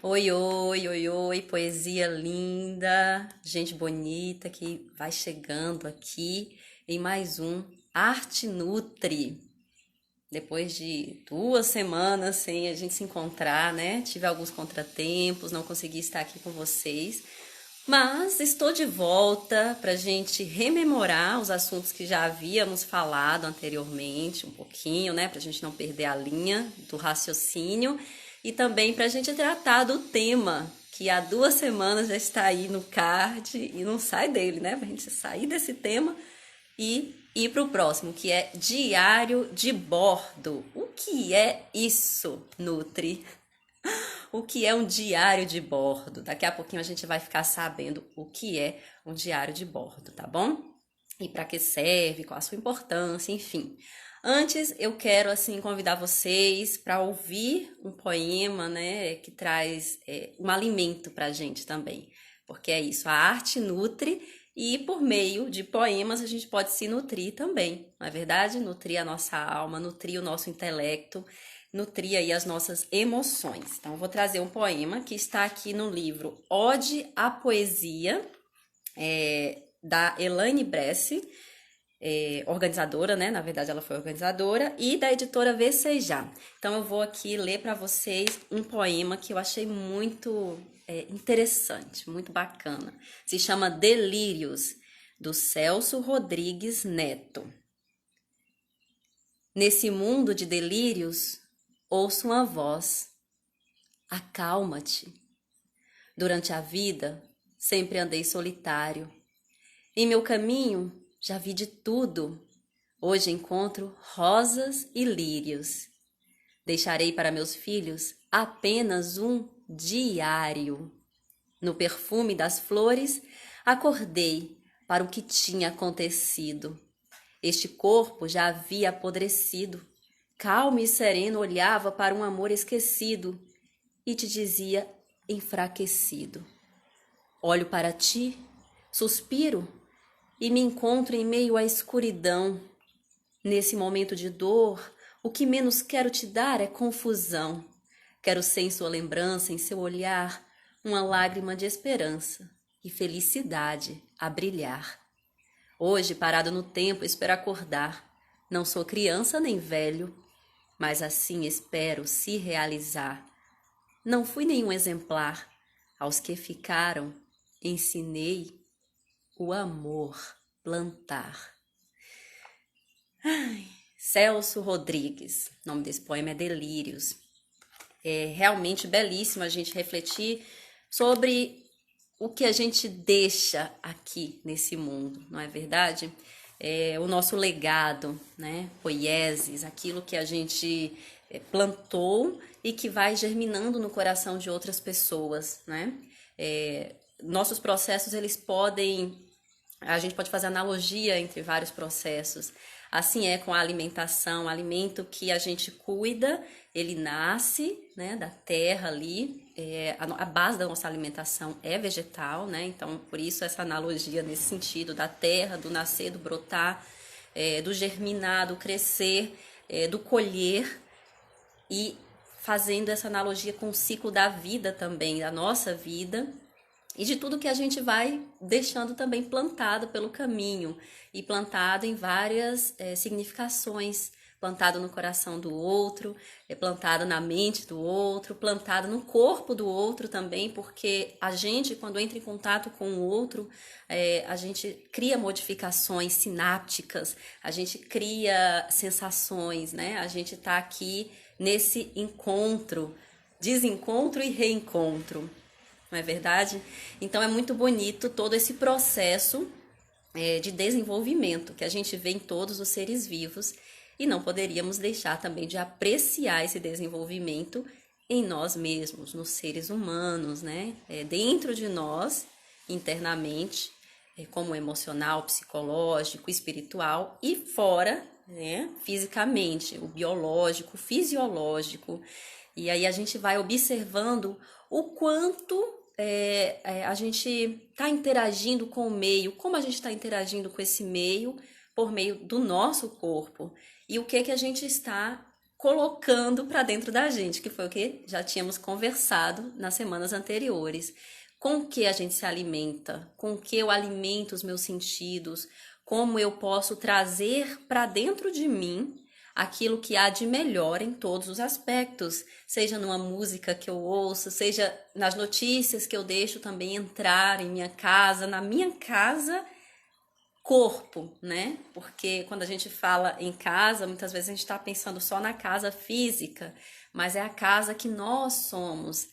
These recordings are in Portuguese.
Oi, oi, oi, oi, poesia linda, gente bonita que vai chegando aqui em mais um Arte Nutri. Depois de 2 semanas sem a gente se encontrar, né? Tive alguns contratempos, não consegui estar aqui com vocês, mas estou de volta para a gente rememorar os assuntos que já havíamos falado anteriormente, um pouquinho, né? Para a gente não perder a linha do raciocínio e também para a gente tratar do tema que há 2 semanas já está aí no card e não sai dele, né? Para a gente sair desse tema e ir para o próximo, que é diário de bordo. O que é isso, Nutri? O que é um diário de bordo? Daqui a pouquinho a gente vai ficar sabendo o que é um diário de bordo, tá bom? E para que serve, qual a sua importância, enfim. Antes, eu quero assim convidar vocês para ouvir um poema, né, que traz um alimento para a gente também, porque é isso, a arte nutre e por meio de poemas a gente pode se nutrir também, não é verdade? Nutrir a nossa alma, nutrir o nosso intelecto, nutrir aí as nossas emoções. Então, eu vou trazer um poema que está aqui no livro Ode à Poesia, da Elaine Bresse, organizadora, né? Na verdade, ela foi organizadora, e da editora Vesejar. Então, eu vou aqui ler para vocês um poema que eu achei muito interessante, muito bacana. Se chama Delírios, do Celso Rodrigues Neto. Nesse mundo de delírios, ouço uma voz. Acalma-te. Durante a vida, sempre andei solitário. Em meu caminho, já vi de tudo. Hoje encontro rosas e lírios. Deixarei para meus filhos apenas um diário. No perfume das flores, acordei para o que tinha acontecido. Este corpo já havia apodrecido. Calmo e sereno olhava para um amor esquecido e te dizia enfraquecido. Olho para ti, suspiro e me encontro em meio à escuridão. Nesse momento de dor, o que menos quero te dar é confusão. Quero ser em sua lembrança, em seu olhar, uma lágrima de esperança e felicidade a brilhar. Hoje, parado no tempo, espero acordar. Não sou criança nem velho, mas assim espero se realizar. Não fui nenhum exemplar. Aos que ficaram, ensinei o amor plantar. Celso Rodrigues, o nome desse poema é Delírios. É realmente belíssimo a gente refletir sobre o que a gente deixa aqui nesse mundo, não é verdade? O nosso legado, né? Poieses, aquilo que a gente plantou e que vai germinando no coração de outras pessoas, né? Nossos processos, eles podem, a gente pode fazer analogia entre vários processos. Assim é com a alimentação, o alimento que a gente cuida, ele nasce, né, da terra ali, a base da nossa alimentação é vegetal, né, então por isso essa analogia nesse sentido, da terra, do nascer, do brotar, do germinar, do crescer, do colher, e fazendo essa analogia com o ciclo da vida também, da nossa vida, e de tudo que a gente vai deixando também plantado pelo caminho e plantado em várias significações, plantado no coração do outro, plantado na mente do outro, plantado no corpo do outro também, porque a gente, quando entra em contato com o outro, a gente cria modificações sinápticas, a gente cria sensações, né? A gente tá aqui nesse encontro, desencontro e reencontro. Não é verdade? Então é muito bonito todo esse processo de desenvolvimento que a gente vê em todos os seres vivos e não poderíamos deixar também de apreciar esse desenvolvimento em nós mesmos, nos seres humanos, né? Dentro de nós, internamente, como emocional, psicológico, espiritual e fora, né? Fisicamente, o biológico, o fisiológico. E aí a gente vai observando o quanto a gente está interagindo com o meio, como a gente está interagindo com esse meio por meio do nosso corpo e o que a gente está colocando para dentro da gente, que foi o que já tínhamos conversado nas semanas anteriores. Com o que a gente se alimenta, com o que eu alimento os meus sentidos, como eu posso trazer para dentro de mim aquilo que há de melhor em todos os aspectos, seja numa música que eu ouço, seja nas notícias que eu deixo também entrar em minha casa, na minha casa, corpo, né? Porque quando a gente fala em casa, muitas vezes a gente está pensando só na casa física, mas é a casa que nós somos.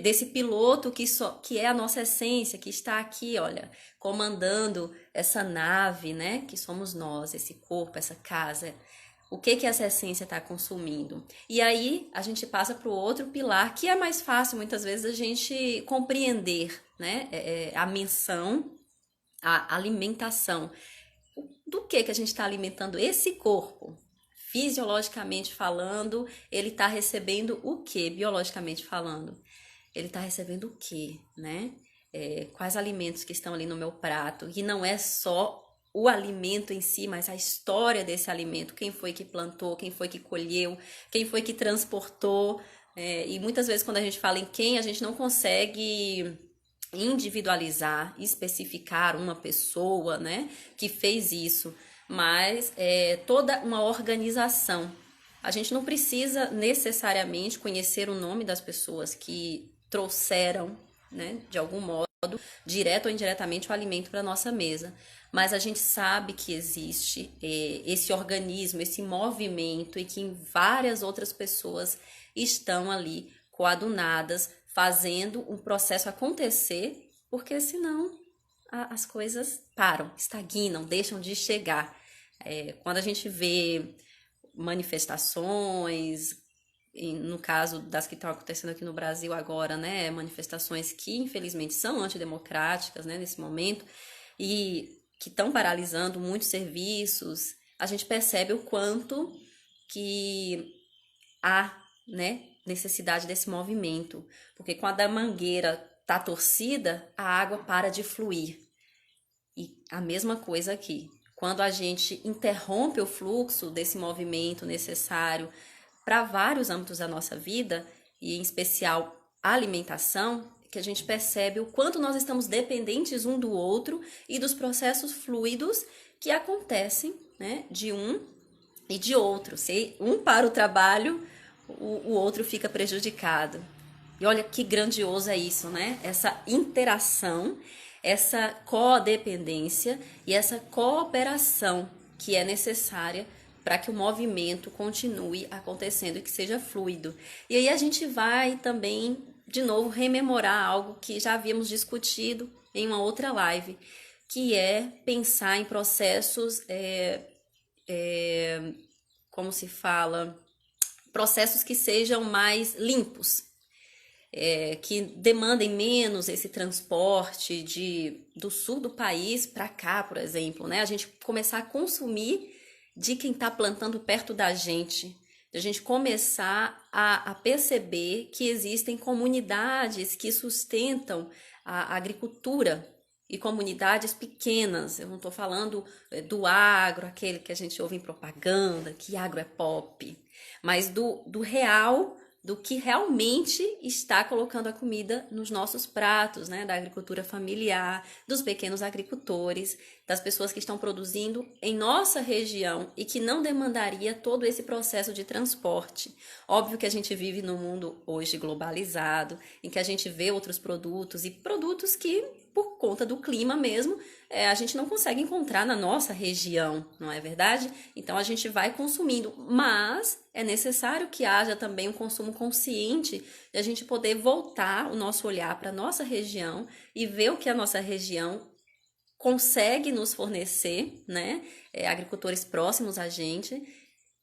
Desse piloto que é a nossa essência, que está aqui, olha, comandando essa nave, né? Que somos nós, esse corpo, essa casa. O que essa essência está consumindo? E aí a gente passa para o outro pilar, que é mais fácil muitas vezes a gente compreender, né? A menção, a alimentação. Do que a gente está alimentando esse corpo? Fisiologicamente falando, ele está recebendo o que, biologicamente falando? Ele está recebendo o que, né? Quais alimentos que estão ali no meu prato? E não é só o alimento em si, mas a história desse alimento. Quem foi que plantou, quem foi que colheu, quem foi que transportou. E muitas vezes quando a gente fala em quem, a gente não consegue individualizar, especificar uma pessoa, né, que fez isso, mas toda uma organização. A gente não precisa necessariamente conhecer o nome das pessoas que trouxeram, né, de algum modo, direto ou indiretamente, o alimento para nossa mesa. Mas a gente sabe que existe esse organismo, esse movimento, e que várias outras pessoas estão ali coadunadas, fazendo um processo acontecer, porque senão as coisas param, estagnam, deixam de chegar. Quando a gente vê manifestações, no caso das que estão acontecendo aqui no Brasil agora, né, manifestações que infelizmente são antidemocráticas, né, nesse momento, e que estão paralisando muitos serviços, a gente percebe o quanto que há, né, necessidade desse movimento, porque quando a mangueira está torcida, a água para de fluir. E a mesma coisa aqui. Quando a gente interrompe o fluxo desse movimento necessário para vários âmbitos da nossa vida, e em especial a alimentação, que a gente percebe o quanto nós estamos dependentes um do outro e dos processos fluidos que acontecem, né, de um e de outro. Se um para o trabalho, o outro fica prejudicado. E olha que grandioso é isso, né? Essa interação, essa codependência e essa cooperação que é necessária para que o movimento continue acontecendo e que seja fluido. E aí a gente vai também, de novo, rememorar algo que já havíamos discutido em uma outra live, que é pensar em processos, como se fala, processos que sejam mais limpos, que demandem menos esse transporte do sul do país para cá, por exemplo, né? A gente começar a consumir de quem está plantando perto da gente, a gente começar a perceber que existem comunidades que sustentam a agricultura e comunidades pequenas. Eu não estou falando do agro, aquele que a gente ouve em propaganda, que agro é pop, mas do real, do que realmente está colocando a comida nos nossos pratos, né? Da agricultura familiar, dos pequenos agricultores, das pessoas que estão produzindo em nossa região e que não demandaria todo esse processo de transporte. Óbvio que a gente vive num mundo hoje globalizado, em que a gente vê outros produtos e produtos que, por conta do clima mesmo, a gente não consegue encontrar na nossa região, não é verdade? Então a gente vai consumindo, mas é necessário que haja também um consumo consciente de a gente poder voltar o nosso olhar para a nossa região e ver o que a nossa região consegue nos fornecer, né? Agricultores próximos a gente,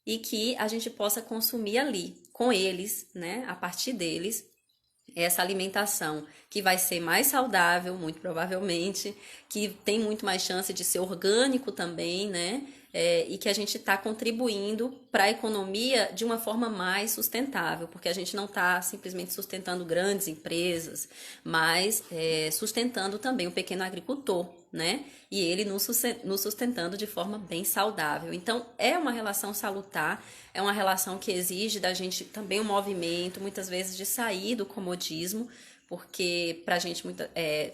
e que a gente possa consumir ali, com eles, né? A partir deles, essa alimentação que vai ser mais saudável, muito provavelmente, que tem muito mais chance de ser orgânico também, né? E que a gente está contribuindo para a economia de uma forma mais sustentável, porque a gente não está simplesmente sustentando grandes empresas, mas sustentando também o pequeno agricultor, né? E ele nos sustentando de forma bem saudável. Então, é uma relação salutar, é uma relação que exige da gente também um movimento, muitas vezes de sair do comodismo, porque pra gente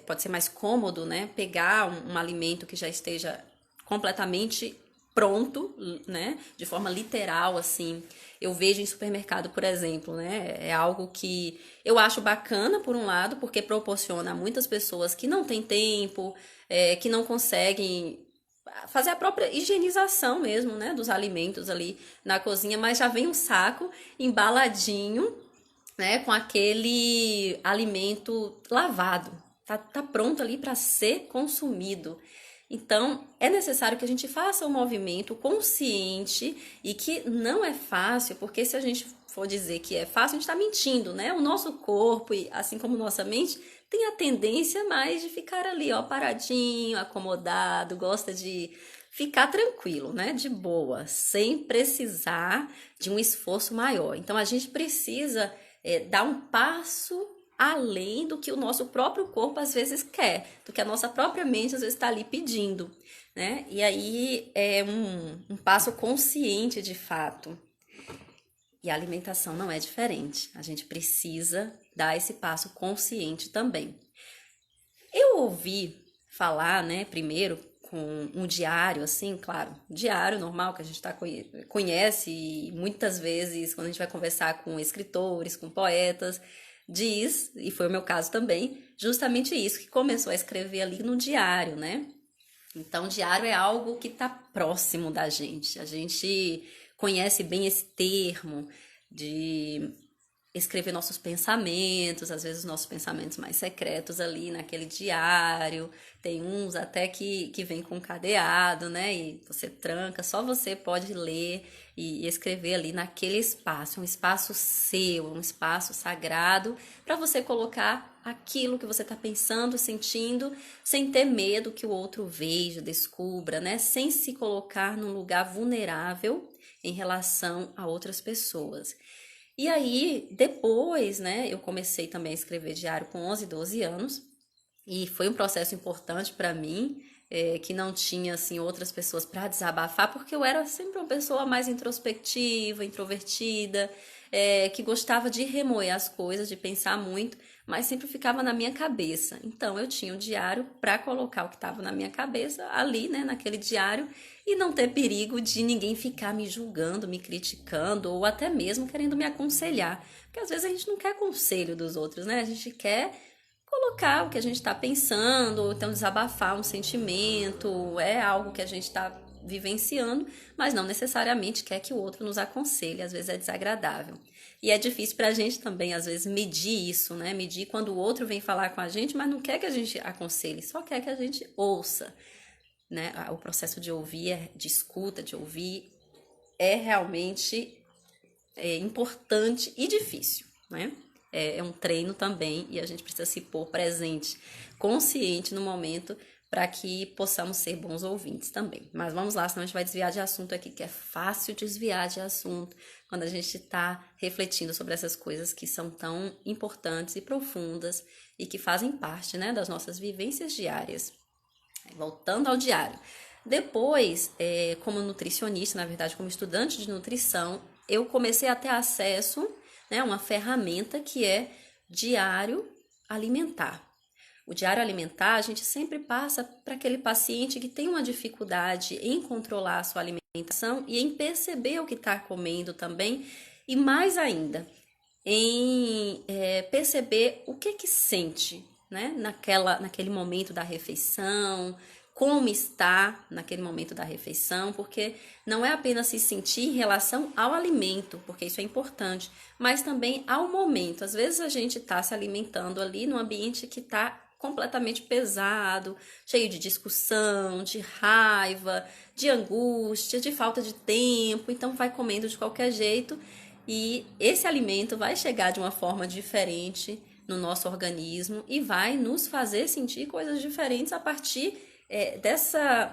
pode ser mais cômodo, né? Pegar um alimento que já esteja completamente pronto, né? De forma literal, assim. Eu vejo em supermercado, por exemplo, né? É algo que eu acho bacana, por um lado, porque proporciona a muitas pessoas que não têm tempo, que não conseguem fazer a própria higienização mesmo, né? Dos alimentos ali na cozinha, mas já vem um saco embaladinho, né? Com aquele alimento lavado. Tá pronto ali para ser consumido. Então, é necessário que a gente faça um movimento consciente e que não é fácil, porque se a gente for dizer que é fácil, a gente está mentindo, né? O nosso corpo, assim como nossa mente, tem a tendência mais de ficar ali, ó, paradinho, acomodado, gosta de ficar tranquilo, né? De boa, sem precisar de um esforço maior. Então, a gente precisa dar um passo além do que o nosso próprio corpo às vezes quer, do que a nossa própria mente às vezes está ali pedindo, né? E aí é um passo consciente de fato. E a alimentação não é diferente. A gente precisa dar esse passo consciente também. Eu ouvi falar, né, primeiro com um diário, assim, claro, diário normal que a gente conhece e muitas vezes quando a gente vai conversar com escritores, com poetas, diz, e foi o meu caso também, justamente isso, que começou a escrever ali no diário, né? Então, o diário é algo que está próximo da gente. A gente conhece bem esse termo de escrever nossos pensamentos, às vezes nossos pensamentos mais secretos ali naquele diário. Tem uns até que vem com cadeado, né? E você tranca, só você pode ler e escrever ali naquele espaço, um espaço seu, um espaço sagrado, para você colocar aquilo que você está pensando, sentindo, sem ter medo que o outro veja, descubra, né? Sem se colocar num lugar vulnerável em relação a outras pessoas. E aí, depois, né, eu comecei também a escrever diário com 11, 12 anos, e foi um processo importante para mim, que não tinha, assim, outras pessoas para desabafar, porque eu era sempre uma pessoa mais introspectiva, introvertida, que gostava de remoer as coisas, de pensar muito, mas sempre ficava na minha cabeça. Então, eu tinha um diário para colocar o que estava na minha cabeça ali, né, naquele diário, e não ter perigo de ninguém ficar me julgando, me criticando ou até mesmo querendo me aconselhar. Porque às vezes a gente não quer conselho dos outros, né? A gente quer colocar o que a gente está pensando, ou então desabafar um sentimento, é algo que a gente está vivenciando, mas não necessariamente quer que o outro nos aconselhe, às vezes é desagradável. E é difícil para a gente também, às vezes, medir isso, né? Medir quando o outro vem falar com a gente, mas não quer que a gente aconselhe, só quer que a gente ouça. Né? O processo de ouvir, de escuta, de ouvir, é realmente importante e difícil, né? É um treino também e a gente precisa se pôr presente, consciente no momento para que possamos ser bons ouvintes também. Mas vamos lá, senão a gente vai desviar de assunto aqui, que é fácil desviar de assunto quando a gente está refletindo sobre essas coisas que são tão importantes e profundas e que fazem parte, né, das nossas vivências diárias. Voltando ao diário. Depois, como nutricionista, na verdade, como estudante de nutrição, eu comecei a ter acesso, né, a uma ferramenta que é diário alimentar. O diário alimentar, a gente sempre passa para aquele paciente que tem uma dificuldade em controlar a sua alimentação e em perceber o que está comendo também, e mais ainda, em perceber o que sente, né, naquele momento da refeição, como está naquele momento da refeição, porque não é apenas se sentir em relação ao alimento, porque isso é importante, mas também ao momento. Às vezes a gente está se alimentando ali num ambiente que está completamente pesado, cheio de discussão, de raiva, de angústia, de falta de tempo, então vai comendo de qualquer jeito e esse alimento vai chegar de uma forma diferente no nosso organismo e vai nos fazer sentir coisas diferentes a partir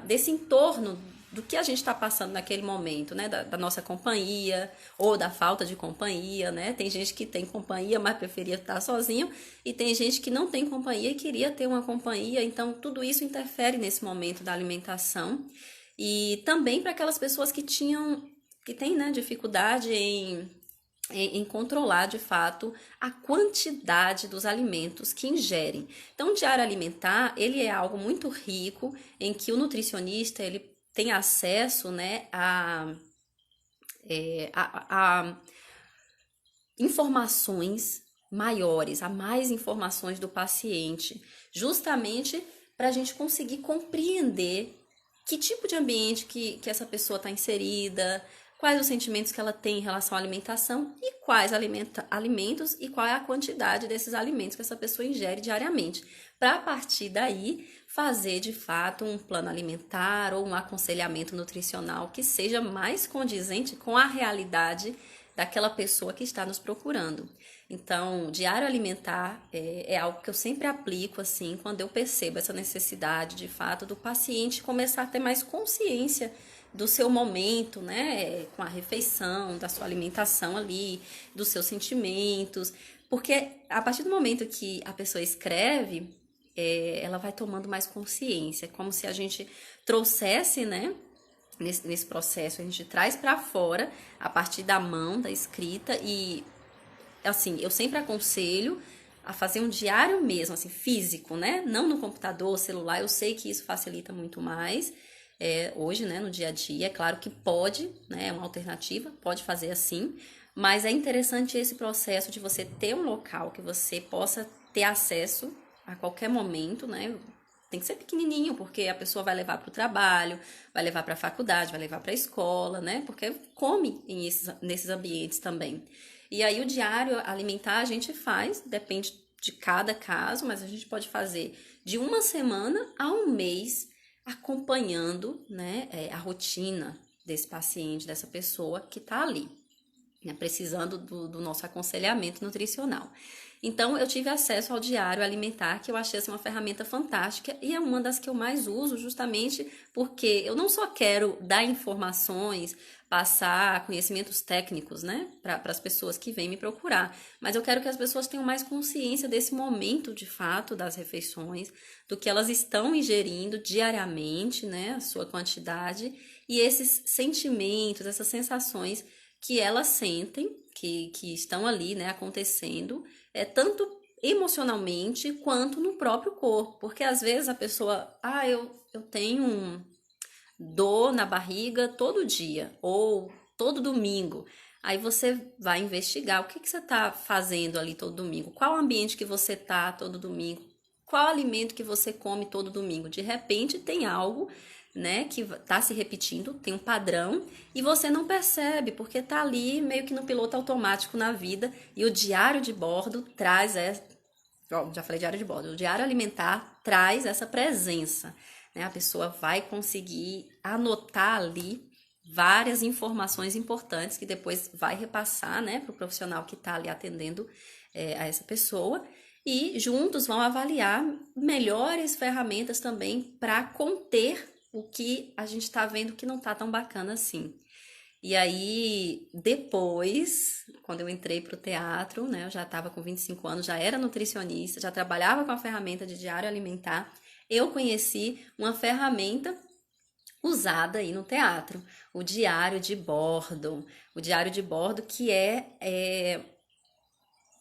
desse entorno do que a gente está passando naquele momento, né? Da nossa companhia ou da falta de companhia, né? Tem gente que tem companhia, mas preferia estar sozinho, e tem gente que não tem companhia e queria ter uma companhia. Então, tudo isso interfere nesse momento da alimentação. E também para aquelas pessoas que têm, né, dificuldade em controlar de fato a quantidade dos alimentos que ingerem. Então, o diário alimentar, ele é algo muito rico em que o nutricionista ele tem acesso, né, a informações maiores, a mais informações do paciente, justamente para a gente conseguir compreender que tipo de ambiente que essa pessoa está inserida, quais os sentimentos que ela tem em relação à alimentação e quais alimentos e qual é a quantidade desses alimentos que essa pessoa ingere diariamente. Para a partir daí fazer de fato um plano alimentar ou um aconselhamento nutricional que seja mais condizente com a realidade daquela pessoa que está nos procurando. Então, diário alimentar é algo que eu sempre aplico, assim, quando eu percebo essa necessidade, de fato, do paciente começar a ter mais consciência do seu momento, né, com a refeição, da sua alimentação ali, dos seus sentimentos, porque a partir do momento que a pessoa escreve, ela vai tomando mais consciência, é como se a gente trouxesse, né, nesse processo, a gente traz para fora, a partir da mão, da escrita, e assim, eu sempre aconselho a fazer um diário mesmo, assim, físico, né? Não no computador, celular, eu sei que isso facilita muito mais hoje, né, no dia a dia. É claro que pode, né, é uma alternativa, pode fazer assim, mas é interessante esse processo de você ter um local que você possa ter acesso a qualquer momento, né? Tem que ser pequenininho, porque a pessoa vai levar para o trabalho, vai levar para a faculdade, vai levar para a escola, né? Porque come nesses ambientes também. E aí o diário alimentar a gente faz, depende de cada caso, mas a gente pode fazer de uma semana a um mês, acompanhando, né, a rotina desse paciente, dessa pessoa que está ali, né, precisando do nosso aconselhamento nutricional. Então, eu tive acesso ao diário alimentar, que eu achei assim, uma ferramenta fantástica e é uma das que eu mais uso, justamente porque eu não só quero dar informações, passar conhecimentos técnicos, né, para as pessoas que vêm me procurar, mas eu quero que as pessoas tenham mais consciência desse momento, de fato, das refeições, do que elas estão ingerindo diariamente, né, a sua quantidade, e esses sentimentos, essas sensações que elas sentem, que estão ali, né, acontecendo, tanto emocionalmente quanto no próprio corpo, porque às vezes a pessoa, eu tenho dor na barriga todo dia ou todo domingo. Aí você vai investigar o que você está fazendo ali todo domingo, qual ambiente que você está todo domingo, qual alimento que você come todo domingo. De repente tem algo, né, que tá se repetindo, tem um padrão e você não percebe, porque tá ali meio que no piloto automático na vida. E o diário de bordo traz já falei diário de bordo, o diário alimentar traz essa presença, né? A pessoa vai conseguir anotar ali várias informações importantes que depois vai repassar, né, para o profissional que está ali atendendo a essa pessoa, e juntos vão avaliar melhores ferramentas também para conter o que a gente está vendo que não está tão bacana assim. E aí, depois, quando eu entrei para o teatro, né, eu já estava com 25 anos, já era nutricionista, já trabalhava com a ferramenta de diário alimentar, eu conheci uma ferramenta usada aí no teatro, o diário de bordo. O diário de bordo que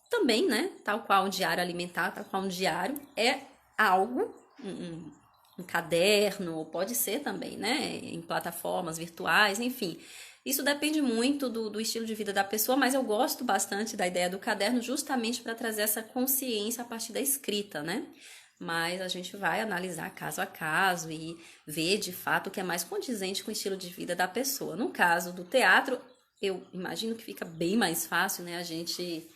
também, né, tal qual um diário alimentar, tal qual um diário, é algo, um caderno, ou pode ser também, né, em plataformas virtuais, enfim. Isso depende muito do estilo de vida da pessoa, mas eu gosto bastante da ideia do caderno justamente para trazer essa consciência a partir da escrita, né? Mas a gente vai analisar caso a caso e ver de fato o que é mais condizente com o estilo de vida da pessoa. No caso do teatro, eu imagino que fica bem mais fácil, né, a gente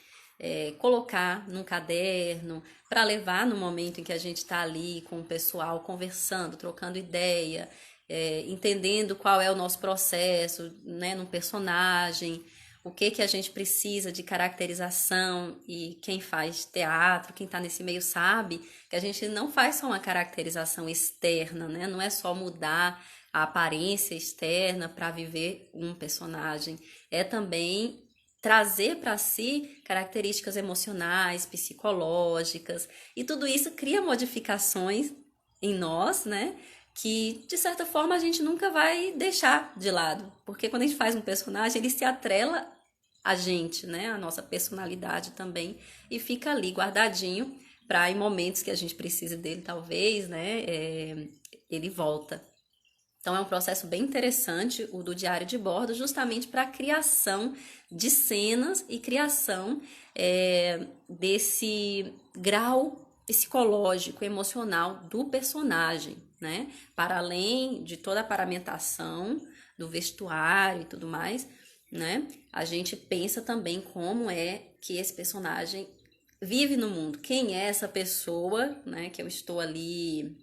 colocar num caderno para levar no momento em que a gente está ali com o pessoal conversando, trocando ideia, entendendo qual é o nosso processo, né, num personagem, o que a gente precisa de caracterização. E quem faz teatro, quem está nesse meio sabe que a gente não faz só uma caracterização externa, né? Não é só mudar a aparência externa para viver um personagem. É também trazer para si características emocionais, psicológicas, e tudo isso cria modificações em nós, né? Que de certa forma a gente nunca vai deixar de lado, porque quando a gente faz um personagem, ele se atrela a gente, né? A nossa personalidade também, e fica ali guardadinho para em momentos que a gente precise dele, talvez, né? Ele volta. Então é um processo bem interessante o do diário de bordo, justamente para a criação de cenas e criação desse grau psicológico, emocional do personagem, né? Para além de toda a paramentação do vestuário e tudo mais, né? A gente pensa também como é que esse personagem vive no mundo. Quem é essa pessoa, né? Que eu estou ali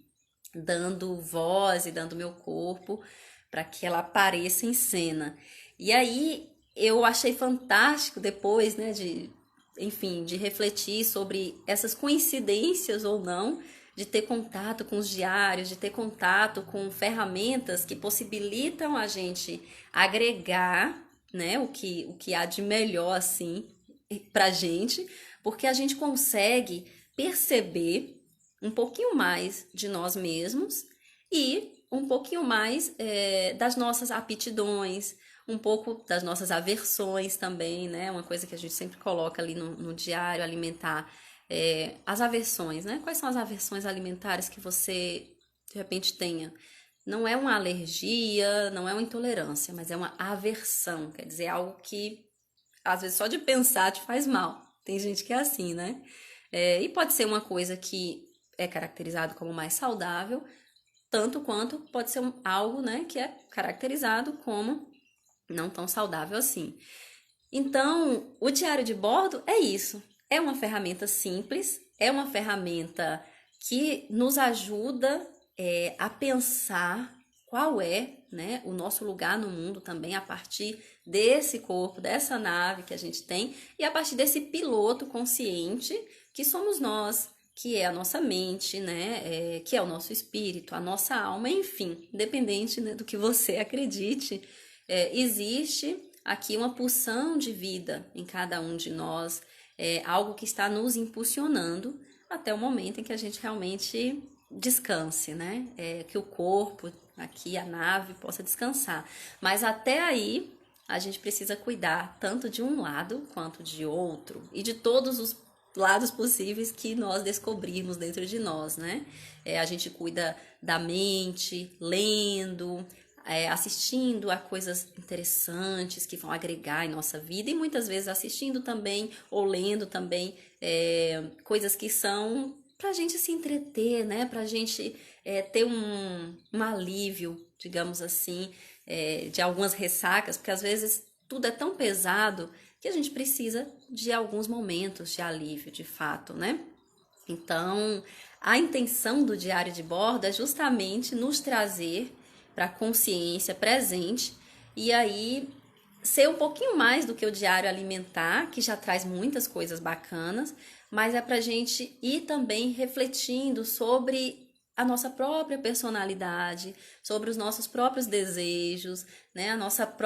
dando voz e dando meu corpo para que ela apareça em cena. E aí eu achei fantástico depois, né, enfim, de refletir sobre essas coincidências ou não, de ter contato com os diários, de ter contato com ferramentas que possibilitam a gente agregar, né, o que há de melhor assim pra gente, porque a gente consegue perceber um pouquinho mais de nós mesmos e um pouquinho mais das nossas aptidões, um pouco das nossas aversões também, né? Uma coisa que a gente sempre coloca ali no diário alimentar, as aversões, né? Quais são as aversões alimentares que você, de repente, tenha? Não é uma alergia, não é uma intolerância, mas é uma aversão, quer dizer, algo que, às vezes, só de pensar te faz mal. Tem gente que é assim, né? E pode ser uma coisa que é caracterizado como mais saudável, tanto quanto pode ser algo, né, que é caracterizado como não tão saudável assim. Então, o diário de bordo é isso. É uma ferramenta simples, é uma ferramenta que nos ajuda a pensar qual é, né, o nosso lugar no mundo também a partir desse corpo, dessa nave que a gente tem e a partir desse piloto consciente que somos nós, que é a nossa mente, né, que é o nosso espírito, a nossa alma, enfim, independente, né, do que você acredite, existe aqui uma pulsão de vida em cada um de nós, algo que está nos impulsionando até o momento em que a gente realmente descanse, né? Que o corpo, aqui a nave, possa descansar. Mas até aí, a gente precisa cuidar tanto de um lado quanto de outro e de todos os lados possíveis que nós descobrirmos dentro de nós, né? A gente cuida da mente, lendo, assistindo a coisas interessantes que vão agregar em nossa vida e muitas vezes assistindo também ou lendo também coisas que são pra gente se entreter, né? Pra gente ter um alívio, digamos assim, de algumas ressacas, porque às vezes tudo é tão pesado que a gente precisa de alguns momentos de alívio, de fato, né? Então, a intenção do diário de bordo é justamente nos trazer para a consciência presente e aí ser um pouquinho mais do que o diário alimentar, que já traz muitas coisas bacanas, mas é para a gente ir também refletindo sobre a nossa própria personalidade, sobre os nossos próprios desejos, né?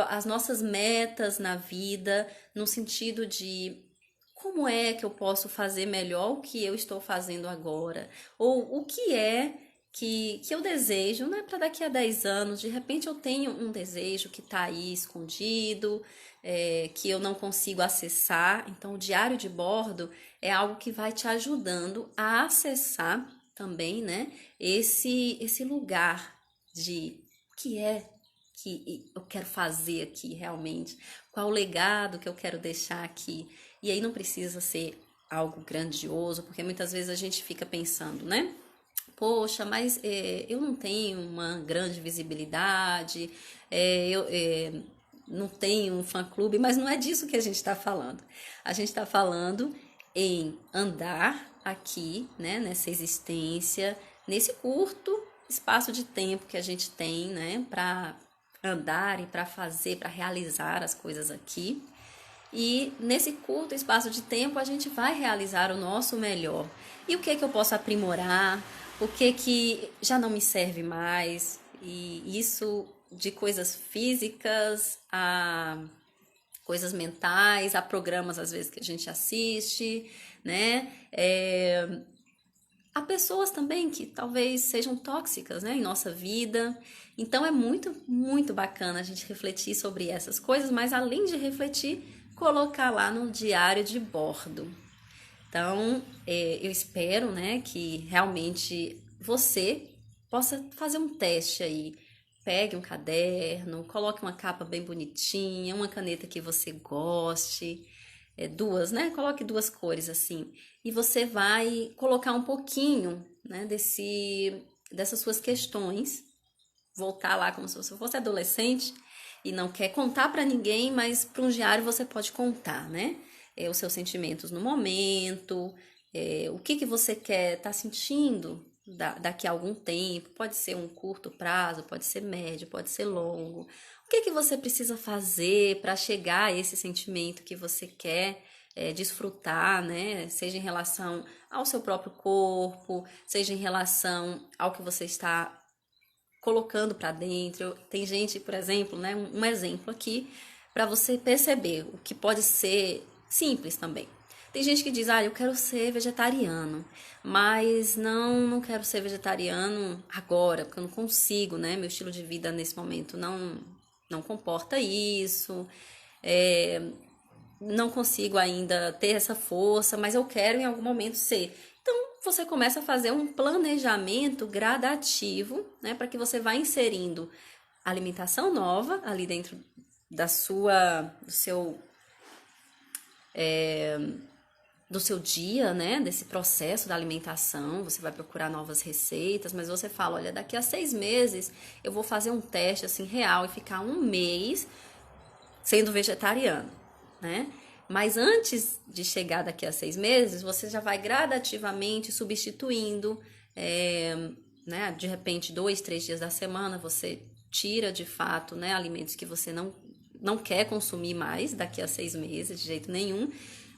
As nossas metas na vida, no sentido de como é que eu posso fazer melhor o que eu estou fazendo agora? Ou o que é que eu desejo, não é para daqui a 10 anos, de repente eu tenho um desejo que está aí escondido, que eu não consigo acessar. Então, o diário de bordo é algo que vai te ajudando a acessar também, né, esse lugar de o que é que eu quero fazer aqui realmente, qual o legado que eu quero deixar aqui. E aí não precisa ser algo grandioso, porque muitas vezes a gente fica pensando, né? Poxa, mas eu não tenho uma grande visibilidade, eu não tenho um fã-clube, mas não é disso que a gente está falando. A gente está falando em andar aqui, né, nessa existência, nesse curto espaço de tempo que a gente tem, né, para andar e para fazer, para realizar as coisas aqui. E nesse curto espaço de tempo a gente vai realizar o nosso melhor. E o que é que eu posso aprimorar? O que é que já não me serve mais? E isso de coisas físicas a coisas mentais, a programas às vezes que a gente assiste, né? Há pessoas também que talvez sejam tóxicas, né, em nossa vida. Então é muito, muito bacana a gente refletir sobre essas coisas, mas além de refletir, colocar lá no diário de bordo. Então, eu espero, né, que realmente você possa fazer um teste aí. Pegue um caderno, coloque uma capa bem bonitinha, uma caneta que você goste, duas, né? Coloque duas cores assim. E você vai colocar um pouquinho, né, dessas suas questões, voltar lá como se você fosse adolescente e não quer contar para ninguém, mas para um diário você pode contar, né? Os seus sentimentos no momento, o que que você quer estar sentindo daqui a algum tempo, pode ser um curto prazo, pode ser médio, pode ser longo. O que que você precisa fazer para chegar a esse sentimento que você quer desfrutar, né? Seja em relação ao seu próprio corpo, seja em relação ao que você está colocando para dentro. Tem gente, por exemplo, né, um exemplo aqui para você perceber o que pode ser simples também. Tem gente que diz, eu quero ser vegetariano, mas não quero ser vegetariano agora, porque eu não consigo, né? Meu estilo de vida nesse momento não comporta isso, não consigo ainda ter essa força, mas eu quero em algum momento ser. Então, você começa a fazer um planejamento gradativo, né, para que você vá inserindo alimentação nova ali dentro do seu dia, né, desse processo da alimentação. Você vai procurar novas receitas, mas você fala, olha, daqui a 6 meses eu vou fazer um teste assim real e ficar um mês sendo vegetariano, né? Mas antes de chegar daqui a 6 meses, você já vai gradativamente substituindo, né? De repente, 2, 3 dias da semana, você tira de fato, né, alimentos que você não quer consumir mais daqui a 6 meses, de jeito nenhum,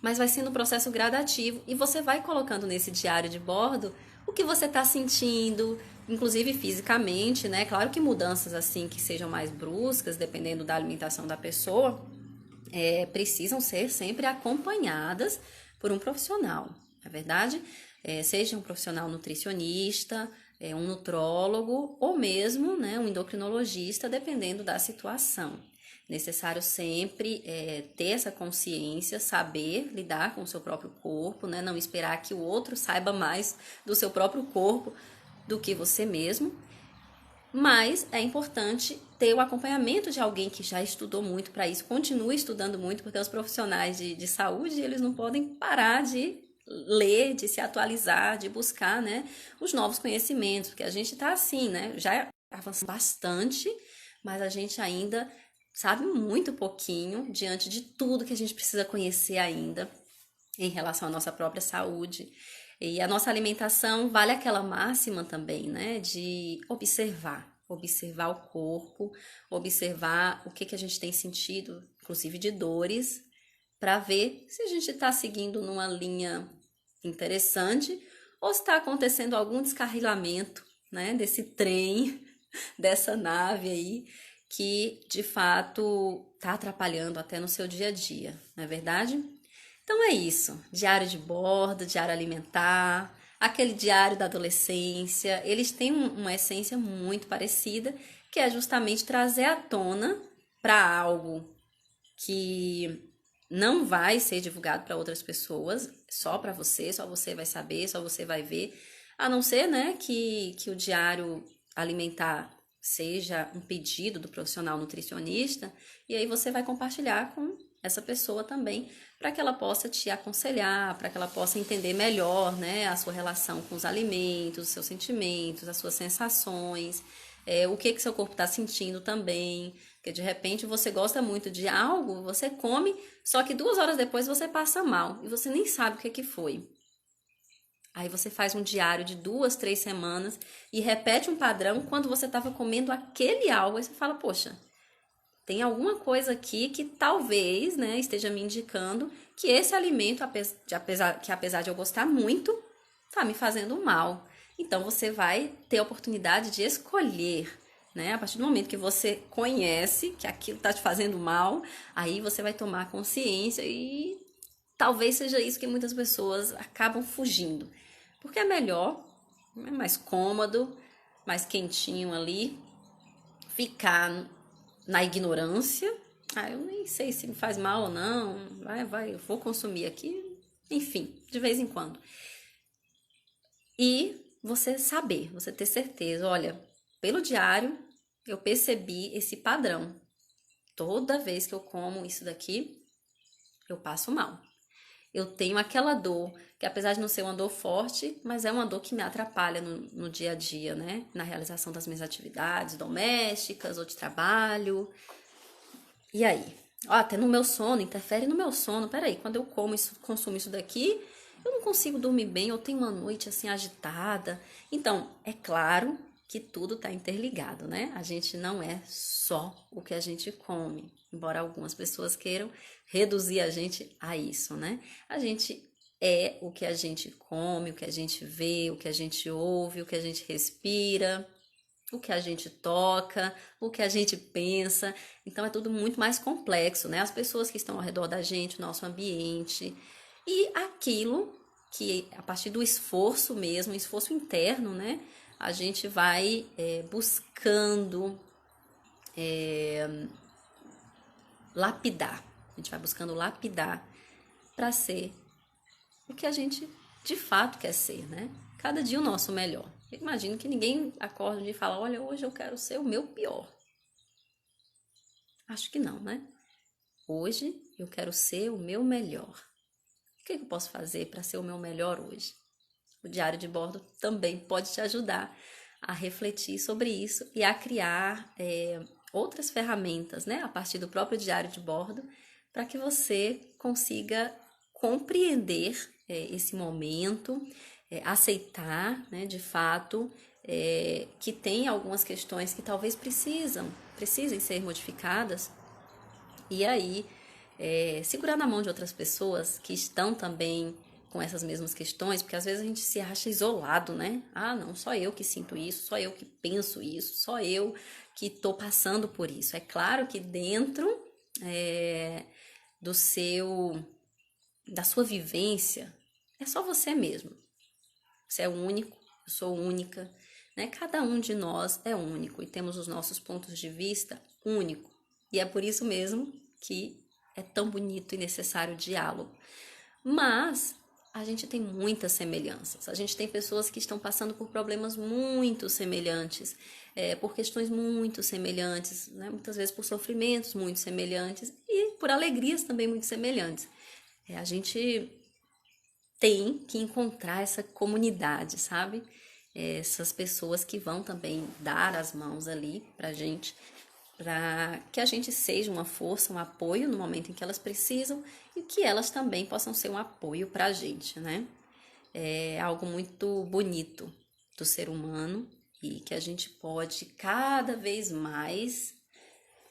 mas vai sendo um processo gradativo e você vai colocando nesse diário de bordo o que você está sentindo, inclusive fisicamente, né? Claro que mudanças assim que sejam mais bruscas, dependendo da alimentação da pessoa, precisam ser sempre acompanhadas por um profissional, não é verdade? Seja um profissional nutricionista, um nutrólogo ou mesmo, né, um endocrinologista, dependendo da situação. Necessário sempre ter essa consciência, saber lidar com o seu próprio corpo, né? Não esperar que o outro saiba mais do seu próprio corpo do que você mesmo. Mas é importante ter o acompanhamento de alguém que já estudou muito para isso, continue estudando muito, porque os profissionais de saúde, eles não podem parar de ler, de se atualizar, de buscar, né, os novos conhecimentos, porque a gente está assim, né, já avançou bastante, mas a gente ainda sabe muito pouquinho diante de tudo que a gente precisa conhecer ainda em relação à nossa própria saúde. E a nossa alimentação vale aquela máxima também, né? De observar o corpo, observar o que a gente tem sentido, inclusive de dores, para ver se a gente está seguindo numa linha interessante ou se está acontecendo algum descarrilamento, né? Desse trem, dessa nave aí, que de fato está atrapalhando até no seu dia a dia, não é verdade? Então é isso, diário de bordo, diário alimentar, aquele diário da adolescência, eles têm uma essência muito parecida, que é justamente trazer à tona para algo que não vai ser divulgado para outras pessoas, só para você, só você vai saber, só você vai ver, a não ser, né, que o diário alimentar seja um pedido do profissional nutricionista, e aí você vai compartilhar com essa pessoa também, para que ela possa te aconselhar, para que ela possa entender melhor, né, a sua relação com os alimentos, os seus sentimentos, as suas sensações, o que seu corpo está sentindo também, porque de repente você gosta muito de algo, você come, só que 2 horas depois você passa mal, e você nem sabe o que foi. Aí você faz um diário de 2, 3 semanas e repete um padrão quando você estava comendo aquele algo, aí você fala, poxa, tem alguma coisa aqui que talvez, né, esteja me indicando que esse alimento, apesar de eu gostar muito, tá me fazendo mal. Então você vai ter a oportunidade de escolher né? A partir do momento que você conhece que aquilo está te fazendo mal, aí você vai tomar consciência e talvez seja isso que muitas pessoas acabam fugindo. Porque é melhor, é mais cômodo, mais quentinho ali, ficar na ignorância. Ah, eu nem sei se me faz mal ou não. Vai, eu vou consumir aqui. Enfim, de vez em quando. E você saber, você ter certeza, olha, pelo diário eu percebi esse padrão. Toda vez que eu como isso daqui, eu passo mal. Eu tenho aquela dor, que apesar de não ser uma dor forte, mas é uma dor que me atrapalha no dia a dia, né? Na realização das minhas atividades domésticas ou de trabalho. E aí? Ó, até no meu sono, interfere no meu sono. Peraí, quando eu como isso, consumo isso daqui, eu não consigo dormir bem, eu tenho uma noite assim agitada. Então, é claro que tudo está interligado, né? A gente não é só o que a gente come, embora algumas pessoas queiram reduzir a gente a isso, né? A gente é o que a gente come, o que a gente vê, o que a gente ouve, o que a gente respira, o que a gente toca, o que a gente pensa. Então é tudo muito mais complexo, né? As pessoas que estão ao redor da gente, o nosso ambiente e aquilo que a partir do esforço mesmo, esforço interno, né? A gente vai buscando lapidar. A gente vai buscando lapidar para ser o que a gente de fato quer ser, né? Cada dia o nosso melhor. Eu imagino que ninguém acorda e fala, olha, hoje eu quero ser o meu pior. Acho que não, né? Hoje eu quero ser o meu melhor. O que eu posso fazer para ser o meu melhor hoje? O diário de bordo também pode te ajudar a refletir sobre isso e a criar outras ferramentas, né? A partir do próprio diário de bordo, para que você consiga compreender esse momento, aceitar, né, de fato, que tem algumas questões que talvez precisem ser modificadas, e aí segurar na mão de outras pessoas que estão também com essas mesmas questões, porque às vezes a gente se acha isolado, né? Ah, não, só eu que sinto isso, só eu que penso isso, só eu que estou passando por isso. É claro que dentro do da sua vivência, é só você mesmo. Você é único, eu sou única, né? Cada um de nós é único e temos os nossos pontos de vista únicos. E é por isso mesmo que é tão bonito e necessário o diálogo. Mas a gente tem muitas semelhanças. A gente tem pessoas que estão passando por problemas muito semelhantes, por questões muito semelhantes, né? Muitas vezes por sofrimentos muito semelhantes e por alegrias também muito semelhantes. A gente tem que encontrar essa comunidade, sabe? Essas pessoas que vão também dar as mãos ali pra gente, para que a gente seja uma força, um apoio no momento em que elas precisam e que elas também possam ser um apoio para a gente, né? É algo muito bonito do ser humano e que a gente pode cada vez mais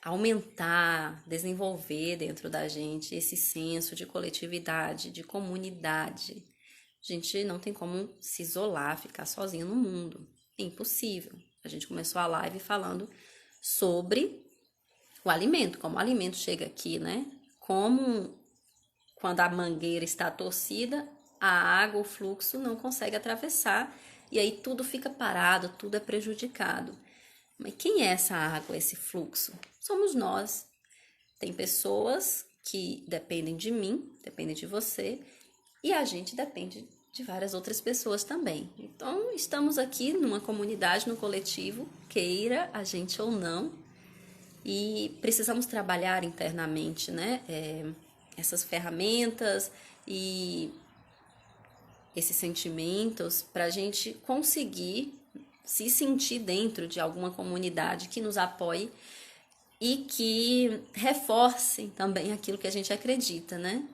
aumentar, desenvolver dentro da gente esse senso de coletividade, de comunidade. A gente não tem como se isolar, ficar sozinho no mundo. É impossível. A gente começou a live falando sobre o alimento, como o alimento chega aqui, né? Como quando a mangueira está torcida, a água, o fluxo não consegue atravessar e aí tudo fica parado, tudo é prejudicado. Mas quem é essa água, esse fluxo? Somos nós. Tem pessoas que dependem de mim, dependem de você, e a gente depende de várias outras pessoas também. Então, estamos aqui numa comunidade, no coletivo, queira a gente ou não, e precisamos trabalhar internamente, né? Essas ferramentas e esses sentimentos para a gente conseguir se sentir dentro de alguma comunidade que nos apoie e que reforce também aquilo que a gente acredita, né?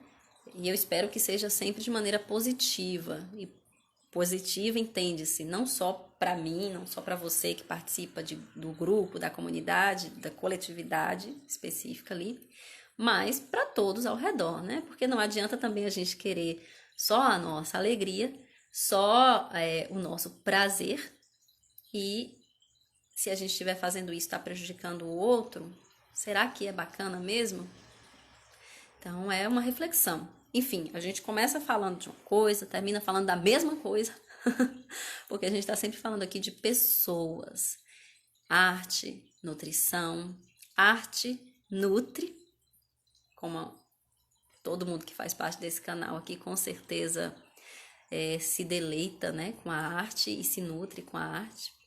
E eu espero que seja sempre de maneira positiva. E positiva entende-se não só para mim, não só para você que participa do grupo, da comunidade, da coletividade específica ali, mas para todos ao redor, né? Porque não adianta também a gente querer só a nossa alegria, só o nosso prazer e se a gente estiver fazendo isso, está prejudicando o outro? Será que é bacana mesmo? Então, é uma reflexão. Enfim, a gente começa falando de uma coisa, termina falando da mesma coisa, porque a gente está sempre falando aqui de pessoas. Arte, nutrição. Arte nutre, como todo mundo que faz parte desse canal aqui, com certeza se deleita, né, com a arte e se nutre com a arte.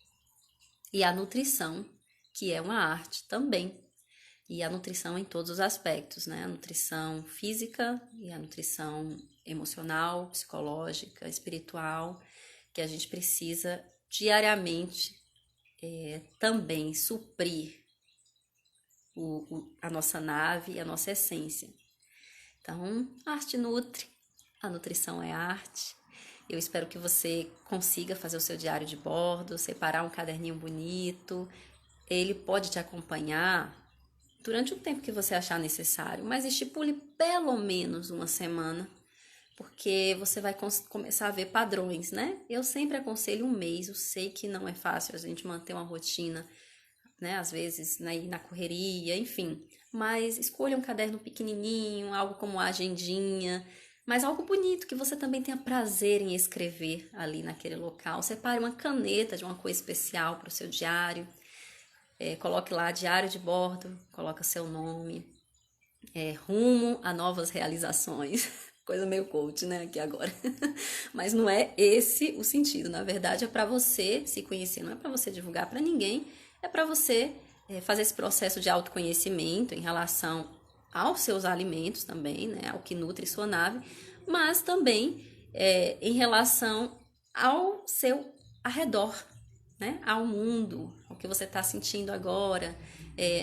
E a nutrição, que é uma arte também. E a nutrição em todos os aspectos, né? A nutrição física e a nutrição emocional, psicológica, espiritual, que a gente precisa diariamente também suprir a nossa nave e a nossa essência. Então, a arte nutre, a nutrição é arte. Eu espero que você consiga fazer o seu diário de bordo, separar um caderninho bonito. Ele pode te acompanhar durante o tempo que você achar necessário, mas estipule pelo menos uma semana, porque você vai começar a ver padrões, né? Eu sempre aconselho um mês, eu sei que não é fácil a gente manter uma rotina, né? Às vezes na correria, enfim, mas escolha um caderno pequenininho, algo como a agendinha, mas algo bonito que você também tenha prazer em escrever ali naquele local. Separe uma caneta de uma cor especial para o seu diário. Coloque lá diário de bordo, coloca seu nome, rumo a novas realizações, coisa meio coach, né, aqui agora, mas não é esse o sentido, na verdade é para você se conhecer, não é para você divulgar para ninguém, é para você fazer esse processo de autoconhecimento em relação aos seus alimentos também, né, ao que nutre sua nave, mas também em relação ao seu arredor, né, ao mundo, ao que você está sentindo agora,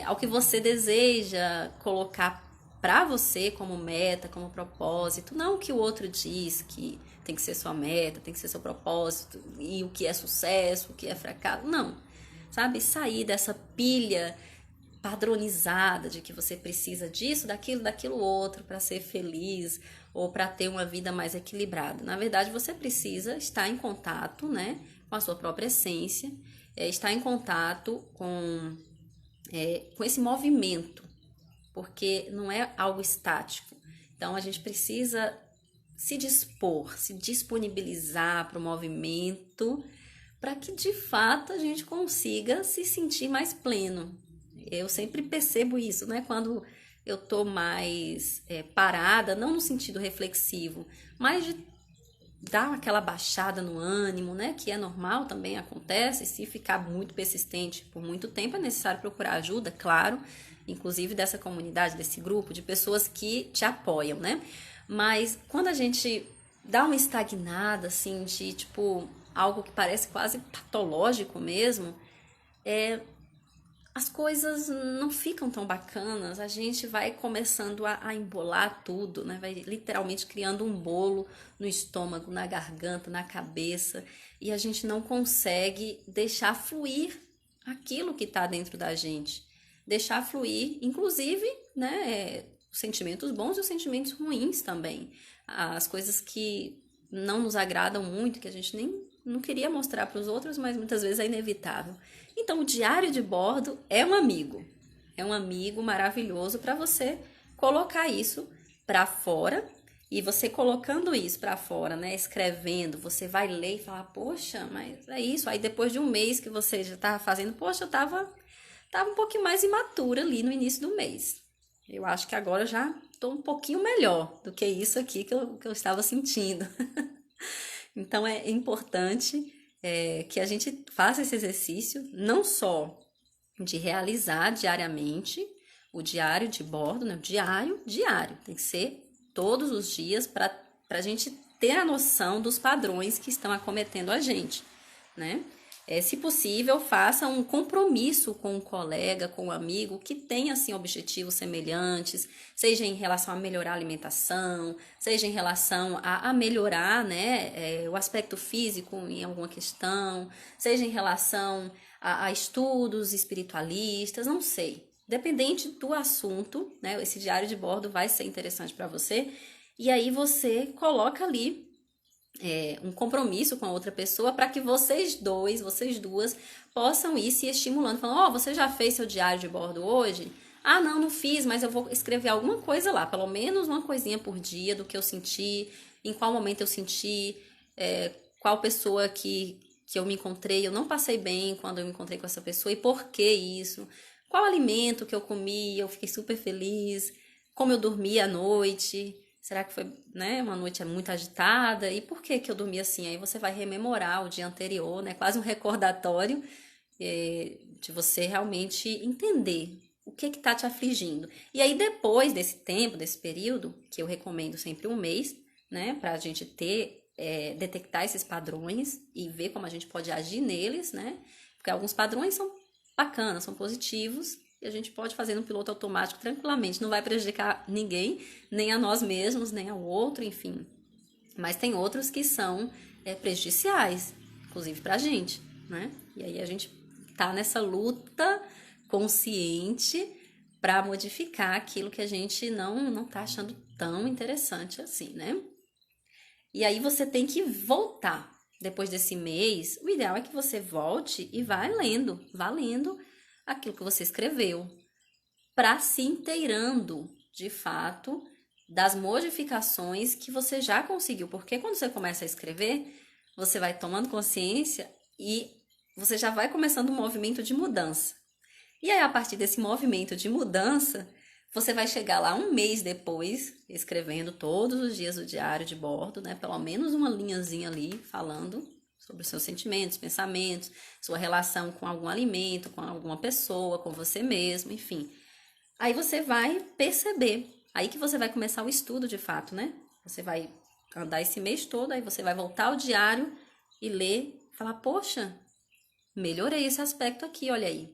ao que você deseja colocar para você como meta, como propósito, não o que o outro diz que tem que ser sua meta, tem que ser seu propósito, e o que é sucesso, o que é fracasso, não, sabe? Sair dessa pilha padronizada de que você precisa disso, daquilo outro para ser feliz ou para ter uma vida mais equilibrada. Na verdade, você precisa estar em contato, né, com a sua própria essência, estar em contato com esse movimento, porque não é algo estático. Então, a gente precisa se dispor, se disponibilizar para o movimento, para que de fato a gente consiga se sentir mais pleno. Eu sempre percebo isso, né? Quando eu tô mais parada, não no sentido reflexivo, mas de dar aquela baixada no ânimo, né? Que é normal, também acontece. Se ficar muito persistente por muito tempo, é necessário procurar ajuda, claro, inclusive dessa comunidade, desse grupo de pessoas que te apoiam, né? Mas quando a gente dá uma estagnada, assim, de tipo algo que parece quase patológico mesmo, as coisas não ficam tão bacanas, a gente vai começando a embolar tudo, né? Vai literalmente criando um bolo no estômago, na garganta, na cabeça, e a gente não consegue deixar fluir aquilo que está dentro da gente. Deixar fluir, inclusive, né, os sentimentos bons e os sentimentos ruins também. As coisas que não nos agradam muito, que a gente nem não queria mostrar para os outros, mas muitas vezes é inevitável. Então, o diário de bordo é um amigo maravilhoso para você colocar isso para fora. E você colocando isso para fora, né, escrevendo, você vai ler e falar, poxa, mas é isso. Aí depois de um mês que você já estava fazendo, poxa, eu tava um pouquinho mais imatura ali no início do mês. Eu acho que agora eu já estou um pouquinho melhor do que isso aqui que eu estava sentindo. Então, é importante que a gente faça esse exercício, não só de realizar diariamente o diário de bordo, né? Diário, tem que ser todos os dias para a gente ter a noção dos padrões que estão acometendo a gente, né? Se possível, faça um compromisso com um colega, com um amigo que tenha assim, objetivos semelhantes, seja em relação a melhorar a alimentação, seja em relação a melhorar, né, o aspecto físico em alguma questão, seja em relação a estudos espiritualistas, não sei. Dependente do assunto, né, esse diário de bordo vai ser interessante para você. E aí você coloca ali um compromisso com a outra pessoa para que vocês dois, vocês duas, possam ir se estimulando, falando, você já fez seu diário de bordo hoje? Ah, não fiz, mas eu vou escrever alguma coisa lá, pelo menos uma coisinha por dia do que eu senti, em qual momento eu senti, qual pessoa que eu me encontrei, eu não passei bem quando eu me encontrei com essa pessoa, e por que isso? Qual alimento que eu comi, eu fiquei super feliz, como eu dormi à noite, será que foi, né, uma noite muito agitada? E por que eu dormi assim? Aí você vai rememorar o dia anterior, né? Quase um recordatório de você realmente entender o que está te afligindo. E aí depois desse tempo, desse período, que eu recomendo sempre 1 mês, né? Pra gente detectar esses padrões e ver como a gente pode agir neles, né? Porque alguns padrões são bacanas, são positivos, e a gente pode fazer no piloto automático tranquilamente, não vai prejudicar ninguém, nem a nós mesmos, nem ao outro, enfim. Mas tem outros que são prejudiciais, inclusive pra gente, né? E aí a gente tá nessa luta consciente para modificar aquilo que a gente não tá achando tão interessante assim, né? E aí você tem que voltar. Depois desse mês, o ideal é que você volte e vá lendo aquilo que você escreveu, para se inteirando, de fato, das modificações que você já conseguiu. Porque quando você começa a escrever, você vai tomando consciência e você já vai começando um movimento de mudança. E aí, a partir desse movimento de mudança, você vai chegar lá 1 mês depois, escrevendo todos os dias o diário de bordo, né? Pelo menos uma linhazinha ali, falando sobre os seus sentimentos, pensamentos, sua relação com algum alimento, com alguma pessoa, com você mesmo, enfim. Aí você vai perceber, aí que você vai começar o estudo de fato, né? Você vai andar esse mês todo, aí você vai voltar ao diário e ler, falar, poxa, melhorei esse aspecto aqui, olha aí.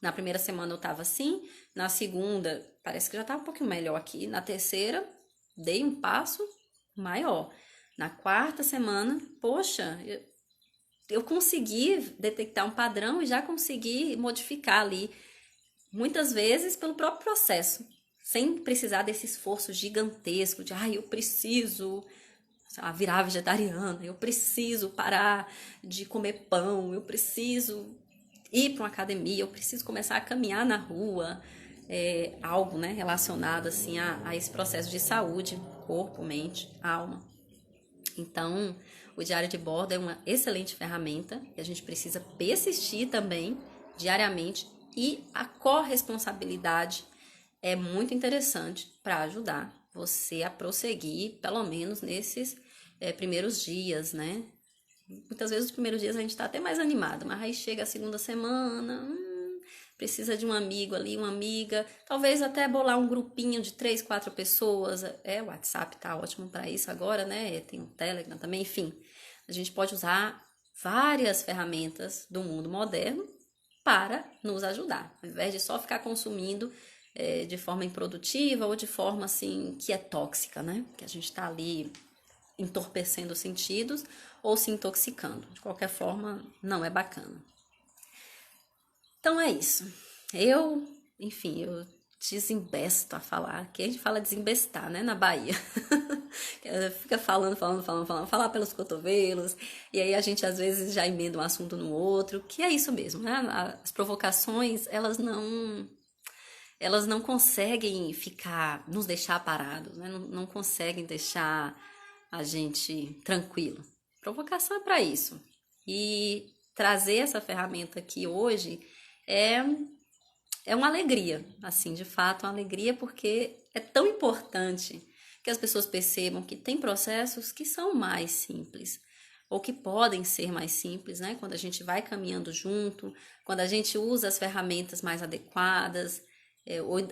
Na primeira semana eu tava assim, na segunda parece que já tá um pouquinho melhor aqui, na terceira dei um passo maior. Na quarta semana, poxa, eu consegui detectar um padrão e já consegui modificar ali, muitas vezes pelo próprio processo, sem precisar desse esforço gigantesco de, eu preciso, sei lá, virar vegetariana, eu preciso parar de comer pão, eu preciso ir para uma academia, eu preciso começar a caminhar na rua, algo, né, relacionado assim a esse processo de saúde, corpo, mente, alma. Então, o diário de bordo é uma excelente ferramenta e a gente precisa persistir também diariamente, e a corresponsabilidade é muito interessante para ajudar você a prosseguir, pelo menos nesses primeiros dias, né? Muitas vezes os primeiros dias a gente tá até mais animado, mas aí chega a segunda semana, precisa de um amigo ali, uma amiga, talvez até bolar um grupinho de 3, 4 pessoas. O WhatsApp tá ótimo para isso agora, né? Tem o Telegram também, enfim. A gente pode usar várias ferramentas do mundo moderno para nos ajudar, ao invés de só ficar consumindo de forma improdutiva ou de forma assim que é tóxica, né? Que a gente tá ali entorpecendo os sentidos ou se intoxicando. De qualquer forma, não é bacana. Então é isso. Eu desembesto a falar. Aqui a gente fala desembestar, né, na Bahia. Fica falando, falar pelos cotovelos, e aí a gente às vezes já emenda um assunto no outro, que é isso mesmo, né? As provocações, elas não conseguem nos deixar parados, né? Não conseguem deixar a gente tranquilo. Provocação é para isso. E trazer essa ferramenta aqui hoje é uma alegria, assim, de fato, uma alegria, porque é tão importante que as pessoas percebam que tem processos que são mais simples, ou que podem ser mais simples, né? Quando a gente vai caminhando junto, quando a gente usa as ferramentas mais adequadas,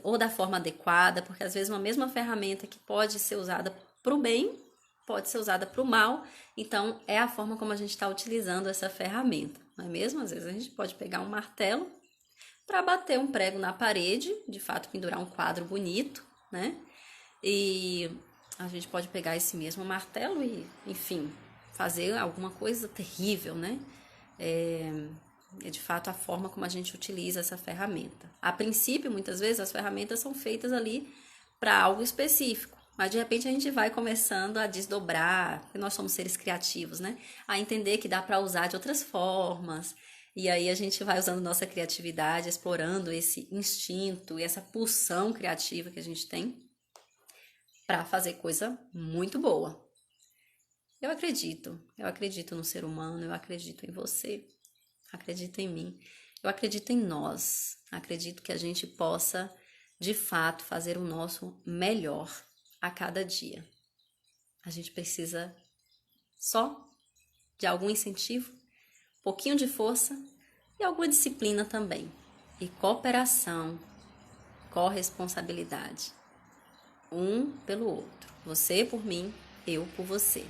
ou da forma adequada, porque às vezes uma mesma ferramenta que pode ser usada para o bem, pode ser usada para o mal, então é a forma como a gente está utilizando essa ferramenta, não é mesmo? Às vezes a gente pode pegar um martelo para bater um prego na parede, de fato pendurar um quadro bonito, né? E a gente pode pegar esse mesmo martelo e, enfim, fazer alguma coisa terrível, né? É de fato a forma como a gente utiliza essa ferramenta. A princípio, muitas vezes, as ferramentas são feitas ali para algo específico, Mas de repente a gente vai começando a desdobrar, porque nós somos seres criativos, né? A entender que dá para usar de outras formas. E aí a gente vai usando nossa criatividade, explorando esse instinto e essa pulsão criativa que a gente tem para fazer coisa muito boa. Eu acredito no ser humano, eu acredito em você, acredito em mim, eu acredito em nós, acredito que a gente possa, de fato, fazer o nosso melhor a cada dia. A gente precisa só de algum incentivo, um pouquinho de força e alguma disciplina também. E cooperação, corresponsabilidade. Um pelo outro. Você por mim, eu por você.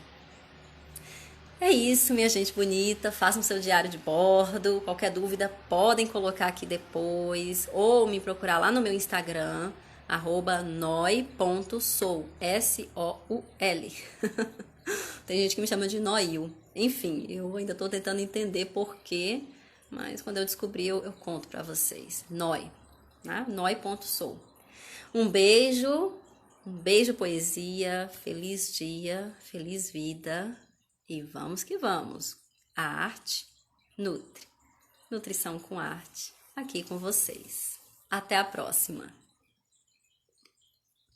É isso, minha gente bonita. Façam seu diário de bordo. Qualquer dúvida, podem colocar aqui depois. Ou me procurar lá no meu Instagram, @noi.soul. S-O-U-L. Tem gente que me chama de Noil. Enfim, eu ainda tô tentando entender por quê. Mas quando eu descobrir, eu conto pra vocês. Noi, né? Noi.soul. Um beijo poesia, feliz dia, feliz vida e vamos que vamos. A arte nutre. Nutrição com arte, aqui com vocês. Até a próxima!